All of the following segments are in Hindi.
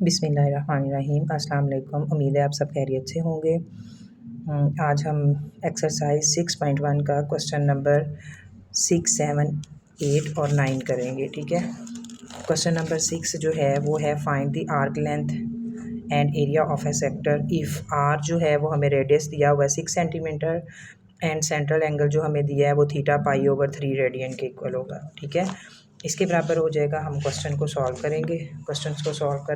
बिस्मिल्लाहिर्रहमानिर्रहीम। अस्सलाम वालेकुम। उम्मीद है आप सब खैरियत से होंगे। आज हम एक्सरसाइज 6.1 का क्वेश्चन नंबर 6, 7, 8 और 9 करेंगे। ठीक है। क्वेश्चन नंबर 6 जो है वो है find the arc length and area of a sector if r जो है वो हमें रेडियस दिया हुआ है 6 सेंटीमीटर एंड सेंट्रल एंगल जो हमें दिया है वो थीटा पाई/3 रेडियन के इक्वल होगा। ठीक है। इसके बराबर हो जाएगा। हम क्वेश्चन को सॉल्व करेंगे। क्वेश्चन को सॉल्व कर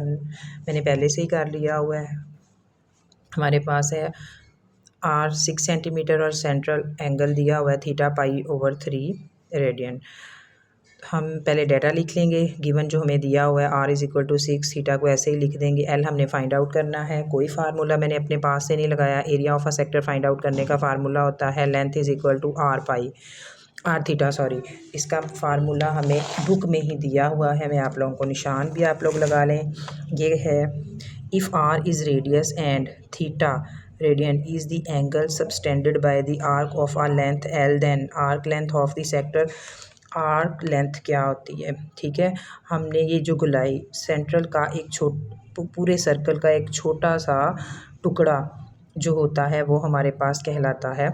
मैंने पहले से ही कर लिया हुआ है। हमारे पास है आर 6 सेंटीमीटर और सेंट्रल एंगल दिया हुआ है थीटा पाई/3 रेडियन। हम पहले डाटा लिख लेंगे। गिवन जो हमें दिया हुआ है आर =6, थीटा को ऐसे ही लिख देंगे। एल हमने फाइंड आउट करना है। कोई फार्मूला मैंने अपने पास से नहीं लगाया। Area of a sector find out करने का फार्मूला होता है लेंथ आर थीटा सॉरी। इसका फार्मूला हमें बुक में ही दिया हुआ है। मैं आप लोगों को निशान भी आप लोग लगा लें। ये है if r is radius and theta radian is the angle subtended by the arc of a length l then arc length of the sector. Arc length क्या होती है? ठीक है। हमने ये जो गोलाई सेंट्रल का एक पूरे सर्कल का एक छोटा सा टुकड़ा जो होता है वो हमारे पास कहलाता है,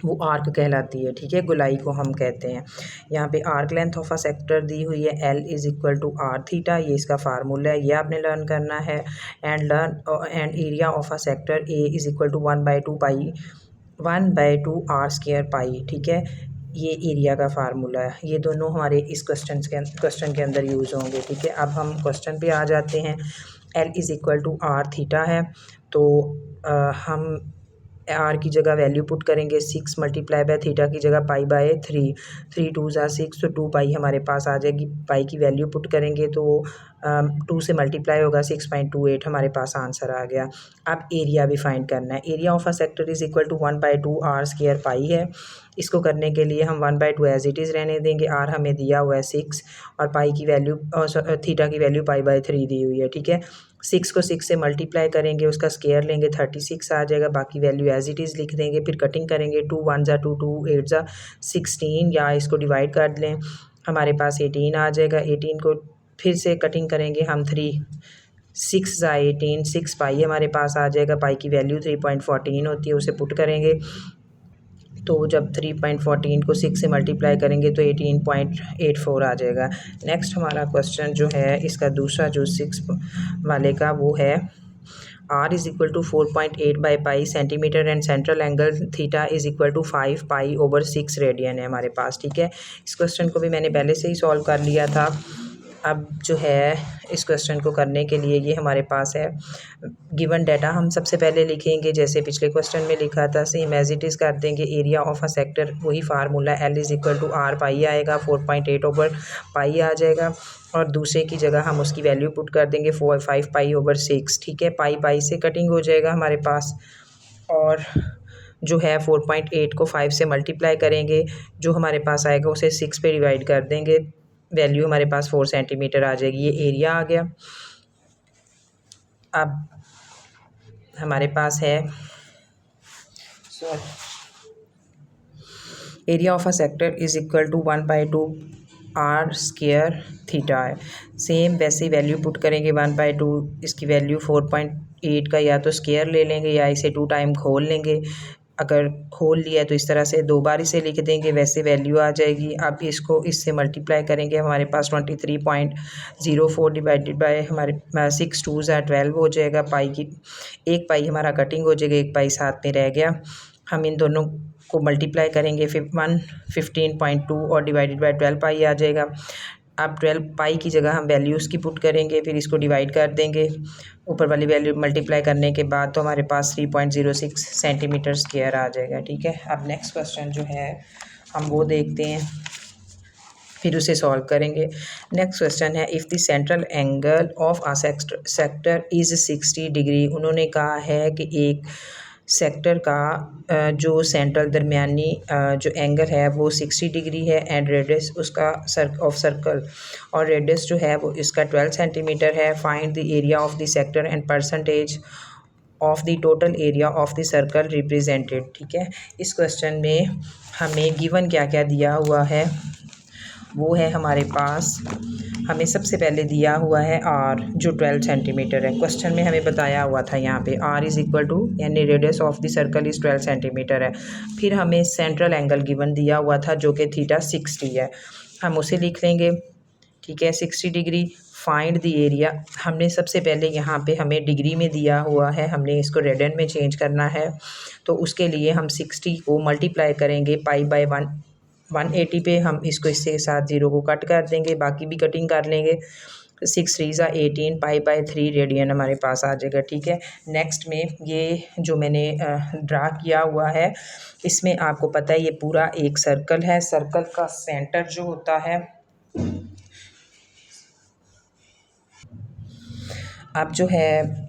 वो आर्क कहलाती है। ठीक है। गोलाई को हम कहते हैं। यहाँ पे arc length of a sector दी हुई है L = आर थीटा। ये इसका फार्मूला है, ये आपने लर्न करना है। And area of a sector A = 1/2 r² पाई। ठीक है। ये एरिया का फार्मूला है। ये दोनों हमारे इस क्वेश्चन के अंदर यूज़ होंगे। ठीक है। अब हम क्वेश्चन पे आ जाते हैं। L = आर थीटा है तो हम आर की जगह वैल्यू पुट करेंगे 6 × थीटा की जगह पाई/3। 3 2 ज़ा 6 तो 2 पाई हमारे पास आ जाएगी। पाई की वैल्यू पुट करेंगे तो 2 से मल्टीप्लाई होगा 6.28 हमारे पास आंसर आ गया। अब एरिया भी फाइंड करना है। Area of a sector = 1/2 r² पाई है। इसको करने के लिए हम 1/2 एज इट इज़ रहने देंगे। आर हमें दिया हुआ है 6 और पाई की वैल्यू थीटा की वैल्यू पाई/3 दी हुई है। ठीक है। 6 को 6 से मल्टीप्लाई करेंगे, उसका स्केयर लेंगे 36 आ जाएगा। बाकी वैल्यू एज इट इज़ लिख देंगे। फिर कटिंग करेंगे 2 1 ज़ा 2 2 8 ज़ा 16 या इसको डिवाइड कर लें, हमारे पास 18 आ जाएगा। 18 को फिर से कटिंग करेंगे हम 3 6 ज़ा 18 6 पाई हमारे पास आ जाएगा। पाई की वैल्यू 3.14 होती है, उसे पुट करेंगे तो जब 3.14 को 6 से मल्टीप्लाई करेंगे तो 18.84 आ जाएगा। नेक्स्ट हमारा क्वेश्चन जो है इसका दूसरा जो 6 वाले का वो है R = 4.8/पाई centimetre and central angle theta = 5 पाई/6 रेडियन है हमारे पास। ठीक है। इस क्वेश्चन को भी मैंने पहले से ही सॉल्व कर लिया था। अब जो है इस क्वेश्चन को करने के लिए ये हमारे पास है गिवन डाटा। हम सबसे पहले लिखेंगे जैसे पिछले क्वेश्चन में लिखा था, सेम एज इट इज़ कर देंगे। एरिया ऑफ अ सेक्टर वही फार्मूला L = आर पाई आएगा, 4.8/पाई आ जाएगा। और दूसरे की जगह हम उसकी वैल्यू पुट कर देंगे 5 पाई/6। ठीक है। पाई से कटिंग हो जाएगा हमारे पास और जो है 4.8 को 5 से मल्टीप्लाई करेंगे, जो हमारे पास आएगा उसे 6 पे डिवाइड कर देंगे, वैल्यू हमारे पास 4 सेंटीमीटर आ जाएगी। ये एरिया आ गया। अब हमारे पास है area of a sector = 1/2 r² theta है। सेम वैसे ही वैल्यू पुट करेंगे 1/2, इसकी वैल्यू 4.8 का या तो स्केयर ले लेंगे या इसे 2 टाइम खोल लेंगे। अगर खोल लिया तो इस तरह से 2 बार इसे लिख देंगे, वैसे वैल्यू आ जाएगी। अब इसको इससे मल्टीप्लाई करेंगे, हमारे पास 23.04 डिवाइडेड बाय हमारे 6 2 ज़ा 12 हो जाएगा। पाई की एक पाई हमारा कटिंग हो जाएगा, एक पाई साथ में रह गया। हम इन दोनों को मल्टीप्लाई करेंगे 115.2 और डिवाइडेड बाय 12 पाई आ जाएगा। अब 12 पाई की जगह हम वैल्यू उसकी पुट करेंगे, फिर इसको डिवाइड कर देंगे ऊपर वाली वैल्यू मल्टीप्लाई करने के बाद, तो हमारे पास 3.06 सेंटीमीटर स्क्वायर आ जाएगा। ठीक है। अब नेक्स्ट क्वेश्चन जो है हम वो देखते हैं, फिर उसे सॉल्व करेंगे। नेक्स्ट क्वेश्चन है if the central angle of a sector is 60 degree. उन्होंने कहा है कि एक सेक्टर का जो सेंट्रल दरमियानी जो एंगल है वो 60 डिग्री है एंड रेडियस उसका ऑफ सर्कल और रेडियस जो है वो इसका 12 सेंटीमीटर है। Find the area of the sector and percentage of the total area of the circle represented. ठीक है। इस क्वेश्चन में हमें गिवन क्या क्या दिया हुआ है वो है हमारे पास, हमें सबसे पहले दिया हुआ है आर जो 12 सेंटीमीटर है। क्वेश्चन में हमें बताया हुआ था यहाँ पे आर इज़ इक्वल टू, यानी radius of the circle is 12 centimetre है। फिर हमें सेंट्रल एंगल गिवन दिया हुआ था जो कि थीटा 60 है, हम उसे लिख लेंगे, ठीक है, 60 डिग्री। फाइंड द एरिया, हमने सबसे पहले यहाँ पे हमें डिग्री में दिया हुआ है, हमने इसको रेडियन में चेंज करना है, तो उसके लिए हम 60 को मल्टीप्लाई करेंगे पाई बाय 180 पे, हम इसको इससे साथ 0 को कट कर देंगे, बाकी भी कटिंग कर लेंगे। 6 3 18 पाई बाय 3 रेडियन हमारे पास आ जाएगा, ठीक है। नेक्स्ट में ये जो मैंने ड्रा किया हुआ है, इसमें आपको पता है ये पूरा एक सर्कल है, सर्कल का सेंटर जो होता है, अब जो है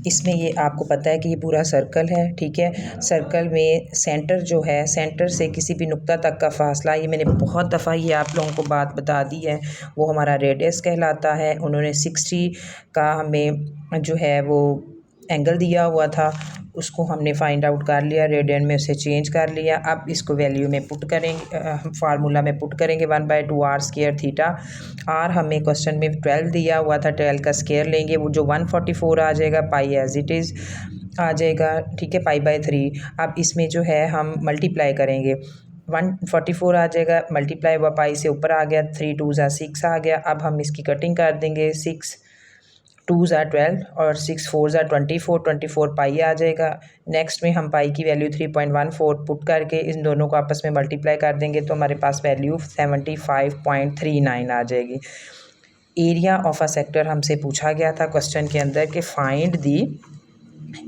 इसमें ये आपको पता है कि ये पूरा सर्कल है, ठीक है। सर्कल में सेंटर जो है, सेंटर से किसी भी नुक्ता तक का फासला, ये मैंने बहुत दफ़ा ये आप लोगों को बात बता दी है, वो हमारा रेडियस कहलाता है। उन्होंने 60 का हमें जो है वो एंगल दिया हुआ था, उसको हमने फाइंड आउट कर लिया, रेडियन में उसे चेंज कर लिया। अब इसको वैल्यू में पुट करेंगे, फार्मूला में पुट करेंगे, 1/2 आर स्क्वायर थीटा। आर हमें क्वेश्चन में 12 दिया हुआ था, 12 का स्क्वायर लेंगे, वो जो 144 आ जाएगा, पाई एज इट इज़ आ जाएगा, ठीक है, पाई बाय 3। अब इसमें जो है हम मल्टीप्लाई करेंगे, 144 आ जाएगा, मल्टीप्लाई हुआ पाई से ऊपर आ गया, 3 2 6 आ गया। अब हम इसकी कटिंग कर देंगे, 6 2 12 और 6 4 24 पाई आ जाएगा। नेक्स्ट में हम पाई की वैल्यू 3.14 पुट करके इन दोनों को आपस में मल्टीप्लाई कर देंगे, तो हमारे पास वैल्यू 75.39 आ जाएगी। एरिया ऑफ अ सेक्टर हमसे पूछा गया था क्वेश्चन के अंदर कि find the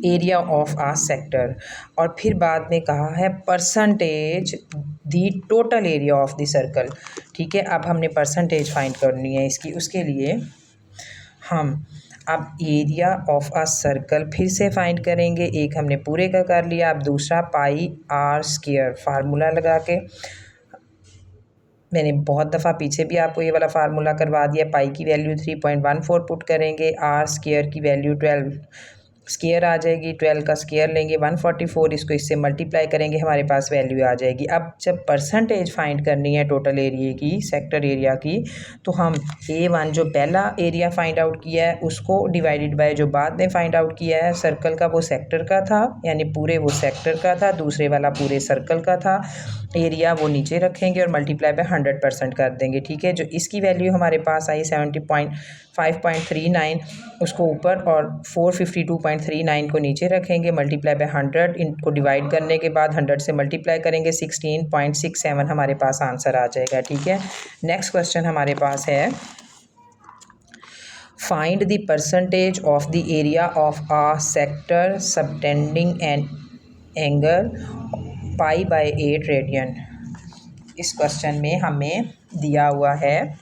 area of a sector, और फिर बाद में कहा है percentage the total area of the circle, ठीक है। अब हमने परसेंटेज फाइंड करनी है इसकी, उसके लिए हम अब एरिया ऑफ अ सर्कल फिर से फाइंड करेंगे। एक हमने पूरे का कर लिया, अब दूसरा पाई आर स्क्वायर, फार्मूला लगा के, मैंने बहुत दफ़ा पीछे भी आपको ये वाला फार्मूला करवा दिया। पाई की वैल्यू 3.14 पुट करेंगे, आर स्क्वायर की वैल्यू 12 स्क्वायर आ जाएगी, 12 का स्क्वायर लेंगे 144, इसको इससे मल्टीप्लाई करेंगे, हमारे पास वैल्यू आ जाएगी। अब जब परसेंटेज फाइंड करनी है टोटल एरिया की, सेक्टर एरिया की, तो हम A1 जो पहला एरिया फाइंड आउट किया है उसको डिवाइडेड बाय जो बाद में फाइंड आउट किया है सर्कल का, वो सेक्टर का था, यानी पूरे वो सेक्टर का था, दूसरे वाला पूरे सर्कल का था, एरिया वो नीचे रखेंगे और मल्टीप्लाई बाय 100% कर देंगे, ठीक है। जो इसकी वैल्यू हमारे पास आई 70.5.39, उसको ऊपर और 452.39 को नीचे रखेंगे, मल्टीप्लाई बाय 100, इनको डिवाइड करने के बाद 100 से मल्टीप्लाई करेंगे, 16.67 हमारे पास आंसर आ जाएगा, ठीक है। नेक्स्ट क्वेश्चन हमारे पास है find the percentage of the area of a sector subtending an angle pi by 8 radian. इस क्वेश्चन में हमें दिया हुआ है,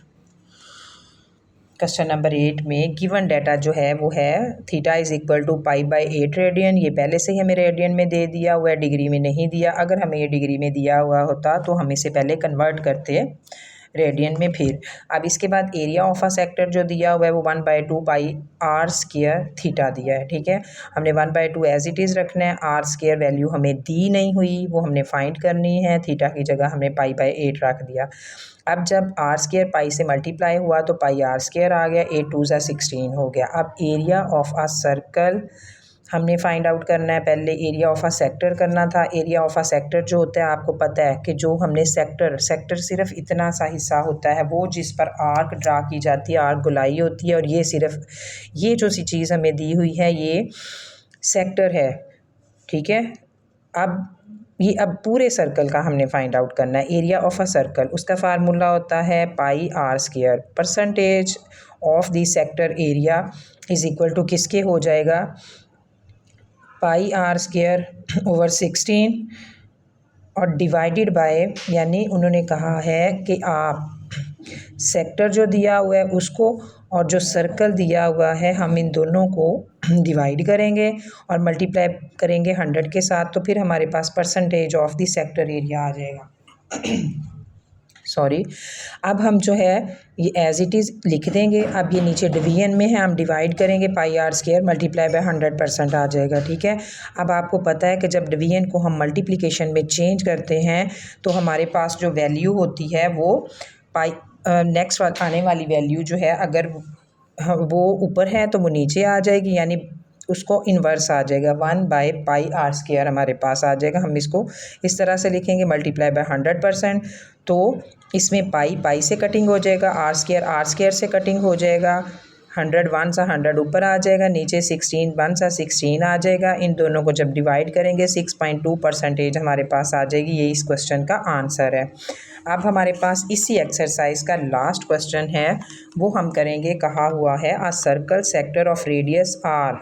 क्वेश्चन नंबर 8 में गिवन डाटा जो है वो है theta is equal to pi by 8 radian. ये पहले से ही हमें रेडियन में दे दिया हुआ है, डिग्री में नहीं दिया। अगर हमें ये डिग्री में दिया हुआ होता तो हम इसे पहले कन्वर्ट करते रेडियन में। फिर अब इसके बाद एरिया ऑफ अ सेक्टर जो दिया हुआ है वो 1/2 पाई आर स्क्वायर थीटा दिया है, ठीक है। हमने 1/2 एज इट इज़ रखना है, आर स्क्वायर वैल्यू हमें दी नहीं हुई, वो हमने फाइंड करनी है, थीटा की जगह हमने पाई बाय 8 रख दिया। अब जब आर स्क्वायर पाई से मल्टीप्लाई हुआ तो पाई आर स्क्वायर आ गया, 8 2 16 हो गया। अब एरिया ऑफ अ सर्कल हमने फाइंड आउट करना है, पहले एरिया ऑफ अ सेक्टर करना था। एरिया ऑफ अ सेक्टर जो होता है आपको पता है कि जो हमने सेक्टर सिर्फ इतना सा हिस्सा होता है, वो जिस पर आर्क ड्रा की जाती है, आर्क गोलाई होती है, और ये सिर्फ ये जो सी चीज़ हमें दी हुई है ये सेक्टर है, ठीक है। अब पूरे सर्कल का हमने फाइंड आउट करना है एरिया ऑफ अ सर्कल, उसका फार्मूला होता है pi r square. Percentage of the sector area is equal to किसके हो जाएगा, पाई आर स्क्वायर ओवर 16 और डिवाइडेड बाय, यानी उन्होंने कहा है कि आप सेक्टर जो दिया हुआ है उसको और जो सर्कल दिया हुआ है हम इन दोनों को डिवाइड करेंगे और मल्टीप्लाई करेंगे 100 के साथ, तो फिर हमारे पास percentage of the sector area आ जाएगा। सॉरी, अब हम जो है ये एज इट इज़ लिख देंगे। अब ये नीचे डिवीजन में है, हम डिवाइड करेंगे, पाई आर स्क्वायर मल्टीप्लाई बाय 100% आ जाएगा, ठीक है। अब आपको पता है कि जब डिवीजन को हम मल्टीप्लिकेशन में चेंज करते हैं तो हमारे पास जो वैल्यू होती है वो पाई नेक्स्ट आने वाली वैल्यू जो है अगर वो ऊपर है तो वो नीचे आ जाएगी, यानी उसको इन्वर्स आ जाएगा, 1/πr² हमारे पास आ जाएगा। हम इसको इस तरह से लिखेंगे, मल्टीप्लाई बाय 100%, तो इसमें पाई से कटिंग हो जाएगा, r² से कटिंग हो जाएगा, 100 1 सा 100 ऊपर आ जाएगा, नीचे 16 1 सा 16 आ जाएगा। इन दोनों को जब डिवाइड करेंगे 6.2% हमारे पास आ जाएगी। ये इस क्वेश्चन का आंसर है। अब हमारे पास इसी एक्सरसाइज का लास्ट क्वेश्चन है, वो हम करेंगे। कहा हुआ है a circle sector of radius r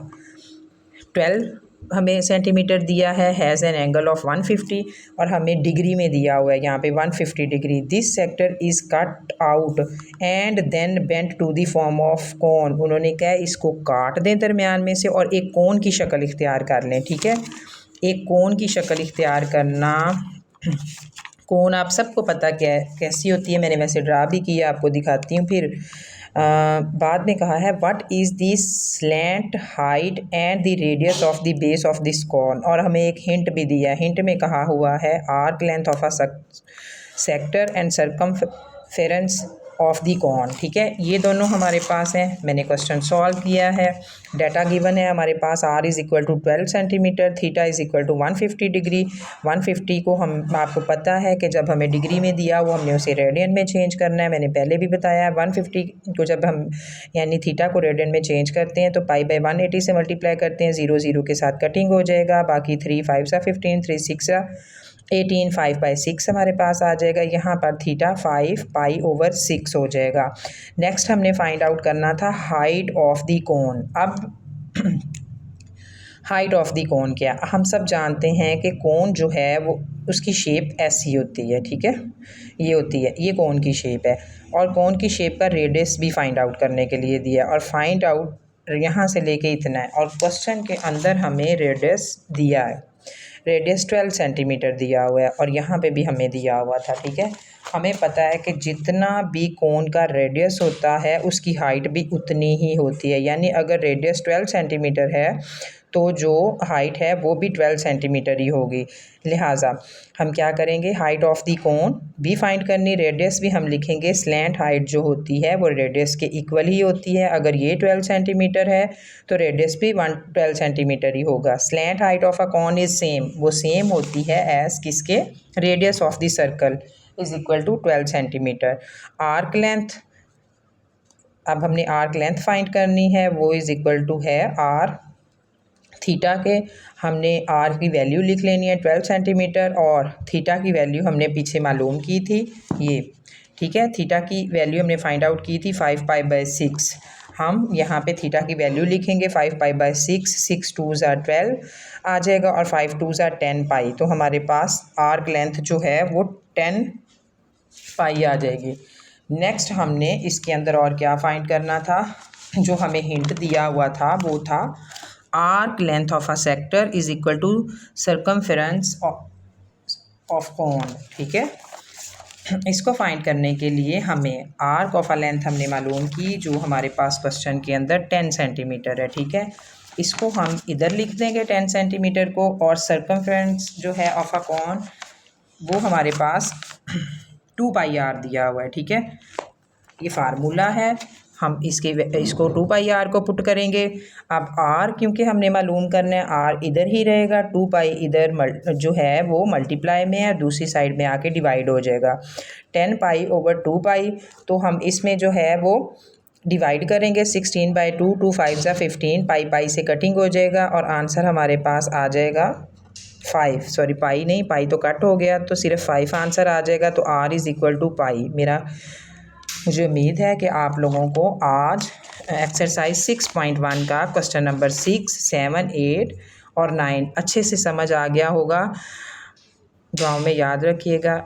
12 हमें सेंटीमीटर दिया है, हैज़ एन एंगल ऑफ 150, और हमें डिग्री में दिया हुआ है यहाँ पे 150 degree. This sector is cut out and then bent to the form of cone. उन्होंने कहा इसको काट दें दरमियान में से और एक कोन की शक्ल इख्तियार कर लें। ठीक है, एक कोन की शक्ल इख्तियार करना। कोन आप सबको पता क्या है कैसी होती है, मैंने वैसे ड्रा भी किया, आपको दिखाती हूँ फिर। बाद में कहा है what is the slant height and the radius of the base of this cone, और हमें एक हिंट भी दिया है। हिंट में कहा हुआ है arc length of a sector and circumference of the cone. ठीक है, ये दोनों हमारे पास हैं। मैंने क्वेश्चन सॉल्व किया है। डाटा गिवन है हमारे पास, r is equal to 12 centimetre, theta is equal to 150 degree. 150 को हम आपको पता है कि जब हमें डिग्री में दिया वो हमने उसे रेडियन में चेंज करना है, मैंने पहले भी बताया है। 150 को जब हम यानी थीटा को रेडियन में चेंज करते हैं तो π/180 से मल्टीप्लाई करते हैं, 0 0 के साथ कटिंग हो जाएगा, बाकी 3 5 सा 15, 3 6 सा 18, 5/6 हमारे पास आ जाएगा। यहाँ पर थीटा 5π/6 हो जाएगा। नेक्स्ट हमने फाइंड आउट करना था हाइट ऑफ द कोन। अब हाइट ऑफ द कोन क्या, हम सब जानते हैं कि कोन जो है वो उसकी शेप ऐसी होती है। ठीक है, ये होती है, ये कोन की शेप है, और कोन की शेप का रेडियस भी फाइंड आउट करने के लिए दिया, और फाइंड आउट यहाँ से लेके इतना है, और क्वेश्चन के अंदर हमें रेडियस दिया है। रेडियस 12 सेंटीमीटर दिया हुआ है, और यहाँ पे भी हमें दिया हुआ था। ठीक है, हमें पता है कि जितना भी कोन का रेडियस होता है उसकी हाइट भी उतनी ही होती है, यानी अगर रेडियस 12 सेंटीमीटर है तो जो हाइट है वो भी 12 सेंटीमीटर ही होगी। लिहाजा हम क्या करेंगे, हाइट ऑफ दी कोन भी फाइंड करनी, रेडियस भी हम लिखेंगे। स्लैंट हाइट जो होती है वो रेडियस के इक्वल ही होती है। अगर ये 12 सेंटीमीटर है तो रेडियस भी 12 सेंटीमीटर ही होगा। Slant height of a cone is same, वो सेम होती है एज किसके, radius of the circle is equal to 12 centimetre. Arc length, अब हमने आर्क लेंथ फाइंड करनी है, वो इज़ इक्वल टू है आर थीटा के। हमने आर की वैल्यू लिख लेनी है 12 सेंटीमीटर, और थीटा की वैल्यू हमने पीछे मालूम की थी ये। ठीक है, थीटा की वैल्यू हमने फाइंड आउट की थी 5π/6। हम यहाँ पे थीटा की वैल्यू लिखेंगे 5π/6, 6 2 = 12 आ जाएगा, और 5 2 = 10 पाई, तो हमारे पास आर्क लेंथ जो है वो 10 पाई आ जाएगी। नेक्स्ट हमने इसके अंदर और क्या फाइंड करना था, जो हमें हिंट दिया हुआ था वो था arc length of a sector is equal to circumference of cone. ठीक है, इसको फाइंड करने के लिए हमें आर्क ऑफ अ लेंथ हमने मालूम की, जो हमारे पास क्वेश्चन के अंदर 10 सेंटीमीटर है। ठीक है, इसको हम इधर लिख देंगे 10 सेंटीमीटर को, और सर्कमफेरेंस जो है ऑफ अ कोन वो हमारे पास 2πr दिया हुआ है। ठीक है, ये फार्मूला है, हम इसको 2πr को पुट करेंगे। अब r क्योंकि हमने मालूम करना है, r इधर ही रहेगा, 2π इधर जो है वो मल्टीप्लाई में है, दूसरी साइड में आके डिवाइड हो जाएगा, 10π/2π। तो हम इसमें जो है वो डिवाइड करेंगे, 16/2, 2 5 सा 15, पाई से कटिंग हो जाएगा, और आंसर हमारे पास आ जाएगा 5, सॉरी पाई नहीं, पाई तो कट हो गया, तो सिर्फ 5 आंसर आ जाएगा। तो r इज़ इक्वल टू पाई। मुझे उम्मीद है कि आप लोगों को आज एक्सरसाइज 6.1 का क्वेश्चन नंबर 6, 7, 8 और 9 अच्छे से समझ आ गया होगा। दुआओं में याद रखिएगा।